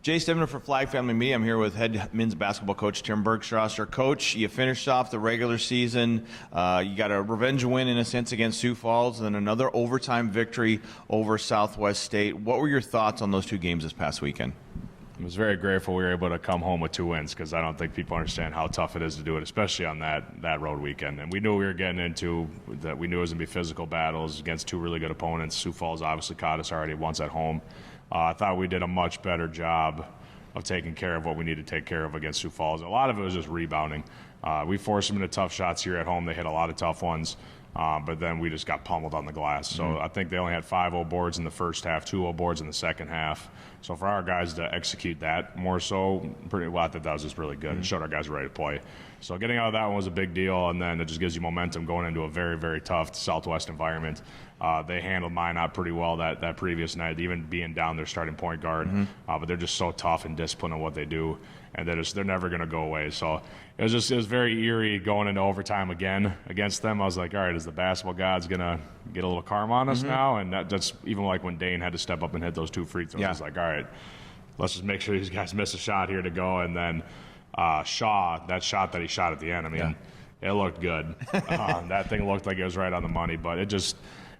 Jace Denman for Flag Family Media. I'm here with head men's basketball coach Tim Bergstraser. Coach, you finished off the regular season. You got a revenge win in a sense against Sioux Falls, and then another overtime victory over Southwest State. What were your thoughts on those two games this past weekend? I was very grateful we were able to come home with 2 wins because I don't think people understand how tough it is to do it, especially on that road weekend. And we knew we were getting into that. We knew it was going to be physical battles against two really good opponents. Sioux Falls obviously caught us already once at home. I thought we did a much better job of taking care of what we needed to take care of against Sioux Falls. A lot of it was just rebounding. We forced them into tough shots here at home. They hit a lot of tough ones, but then we just got pummeled on the glass. So I think they only had 5-0 boards in the first half, 2-0 boards in the second half. So for our guys to execute that more so, pretty well, I thought that was just really good. It showed our guys were ready to play. So getting out of that one was a big deal, and then it just gives you momentum going into a very, very tough Southwest environment. They handled Minot pretty well that previous night, even being down their starting point guard. But they're just so tough and disciplined in what they do, and they're never going to go away. So it was very eerie going into overtime again against them. I was like, all right, is the basketball gods going to get a little karma on us now? And that's even like when Dane had to step up and hit those 2 free throws. I was like, all right, let's just make sure these guys miss a shot here to go. And then Shaw, that shot that he shot at the end, I mean, it looked good. That thing looked like it was right on the money, but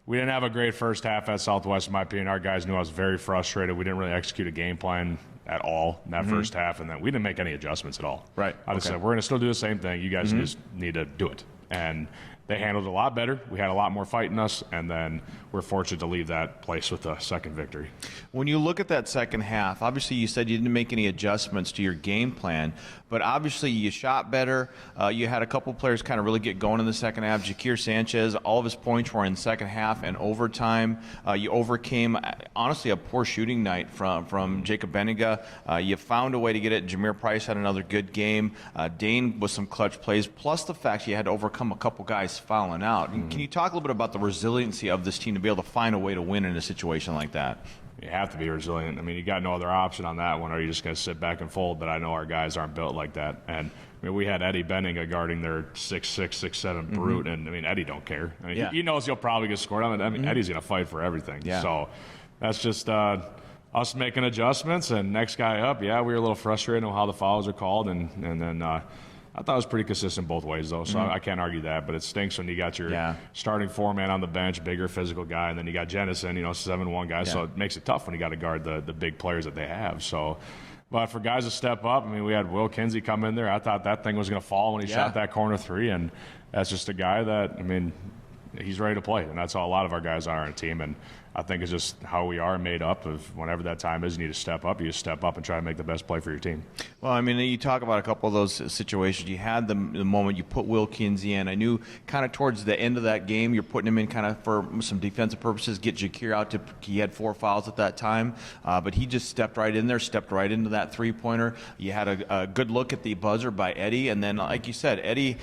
we didn't have a great first half at Southwest, in my opinion. Our guys knew I was very frustrated. We didn't really execute a game plan at all in that first half, and then we didn't make any adjustments at all. Right. I just said, we're going to still do the same thing. You guys just need to do it. And they handled it a lot better. We had a lot more fight in us, and then we're fortunate to leave that place with a second victory. When you look at that second half, obviously you said you didn't make any adjustments to your game plan, but obviously you shot better. You had a couple players kind of really get going in the second half. Jakir Sanchez, all of his points were in second half and overtime. You overcame, honestly, a poor shooting night from Jacob Benninga. You found a way to get it. Jameer Price had another good game. Dane with some clutch plays, plus the fact you had to overcome a couple guys fouling out. Can you talk a little bit about the resiliency of this team to be able to find a way to win in a situation like that? You have to be resilient. I mean, you got no other option on that one, or you're just going to sit back and fold, but I know our guys aren't built like that. And I mean, we had Eddie Benninga guarding their 6'6", 6'7" brute, and I mean, Eddie don't care. I mean, he knows he'll probably get scored on. I mean, Eddie's going to fight for everything. So that's just us making adjustments, and next guy up, we were a little frustrated on how the fouls are called, and then I thought it was pretty consistent both ways, though, so I can't argue that. But it stinks when you got your starting 4-man on the bench, bigger physical guy, and then you got Jennison, 7'1" guy, so it makes it tough when you got to guard the big players that they have. So, but for guys to step up, I mean, we had Will Kinsey come in there. I thought that thing was going to fall when he shot that corner three, and that's just a guy that, I mean, he's ready to play, and that's how a lot of our guys are on our team. And I think it's just how we are made up of whenever that time is, you need to step up. You just step up and try to make the best play for your team. Well, I mean, you talk about a couple of those situations. You had the moment you put Will Kinsey in. I knew kind of towards the end of that game, you're putting him in kind of for some defensive purposes, get Jakir out. He had 4 fouls at that time, but he just stepped right in there, stepped right into that three-pointer. You had a good look at the buzzer by Eddie, and then, like you said, Eddie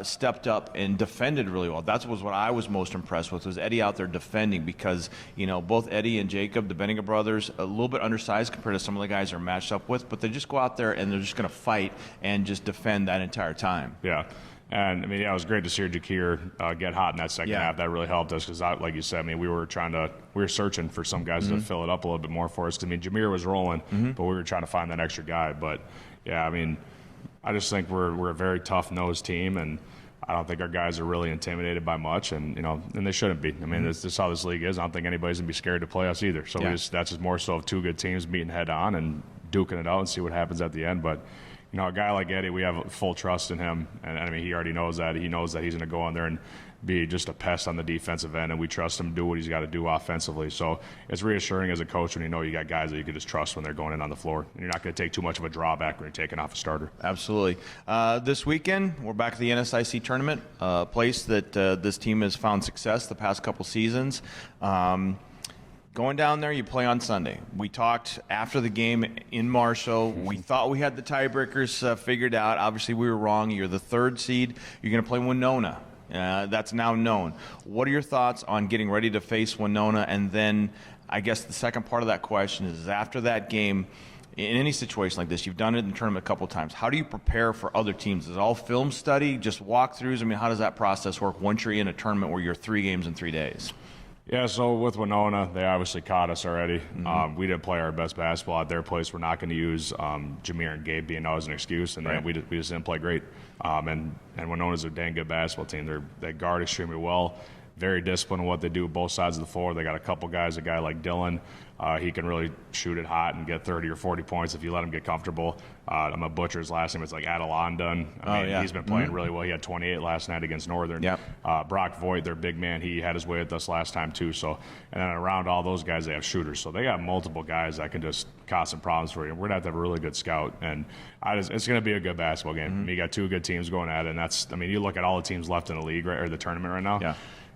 stepped up and defended really well. That was what I was most impressed with, was Eddie out there defending, because, both Eddie and Jacob, the Benninga brothers, a little bit undersized compared to some of the guys they're matched up with, but they just go out there and they're just going to fight and just defend that entire time. Yeah. And, I mean, it was great to see Jakir get hot in that second half. That really helped us because, like you said, I mean, we were searching for some guys to fill it up a little bit more for us. I mean, Jameer was rolling, but we were trying to find that extra guy. But, I mean, I just think we're a very tough-nosed team, and I don't think our guys are really intimidated by much, and and they shouldn't be. I mean, this is how this league is. I don't think anybody's gonna be scared to play us either. So that's just more so of 2 good teams meeting head on and duking it out and see what happens at the end. But a guy like Eddie, we have full trust in him, and I mean, he already knows that. He knows that he's gonna go in there and be just a pest on the defensive end, and we trust him to do what he's got to do offensively. So it's reassuring as a coach when you got guys that you can just trust when they're going in on the floor, and you're not going to take too much of a drawback when you're taking off a starter. Absolutely. This weekend, we're back at the NSIC Tournament, a place that this team has found success the past couple seasons. Going down there, you play on Sunday. We talked after the game in Marshall. We thought we had the tiebreakers figured out. Obviously, we were wrong. You're the 3rd seed. You're going to play Winona. That's now known. What are your thoughts on getting ready to face Winona? And then I guess the second part of that question is after that game, in any situation like this, you've done it in the tournament a couple of times. How do you prepare for other teams? Is it all film study, just walkthroughs? I mean, how does that process work once you're in a tournament where you're 3 games in 3 days? Yeah, so with Winona, they obviously caught us already. We didn't play our best basketball at their place. We're not going to use Jameer and Gabe being out as an excuse, and then we just didn't play great. And Winona's a dang good basketball team. They guard extremely well, very disciplined in what they do both sides of the floor. They got a couple guys, a guy like Dylan. He can really shoot it hot and get 30 or 40 points if you let him get comfortable. I'm going to butcher his last name. It's like Adelandon. I mean, he's been playing really well. He had 28 last night against Northern. Brock Voigt, their big man, he had his way with us last time too. So, and then around all those guys, they have shooters. So they got multiple guys that can just cause some problems for you. We're going to have a really good scout. And it's going to be a good basketball game. You got two good teams going at it. And you look at all the teams left in the league, or the tournament right now.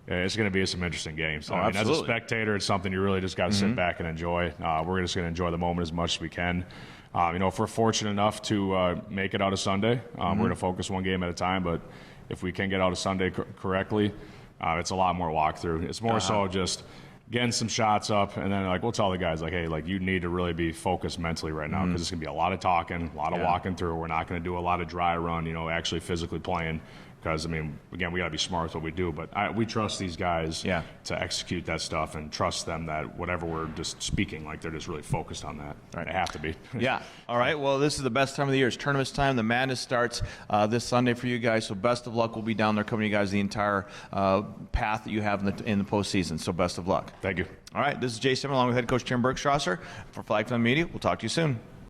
It's going to be some interesting games. As a spectator, it's something you really just got to sit back and enjoy. We're just going to enjoy the moment as much as we can. If we're fortunate enough to make it out of Sunday, we're going to focus one game at a time. But if we can get out of Sunday correctly, it's a lot more walkthrough. It's more so just getting some shots up, and then we'll tell the guys hey, you need to really be focused mentally right now because it's going to be a lot of talking, a lot of walking through. We're not going to do a lot of dry run, actually physically playing. Because, again, we got to be smart with what we do. But we trust these guys to execute that stuff and trust them that whatever we're just speaking, they're just really focused on that. Right. They have to be. All right. Well, this is the best time of the year. It's tournament time. The madness starts this Sunday for you guys. So best of luck. We'll be down there covering you guys the entire path that you have in the postseason. So best of luck. Thank you. All right. This is Jace Denman along with head coach Tim Bergstraser for Flag Family Media. We'll talk to you soon.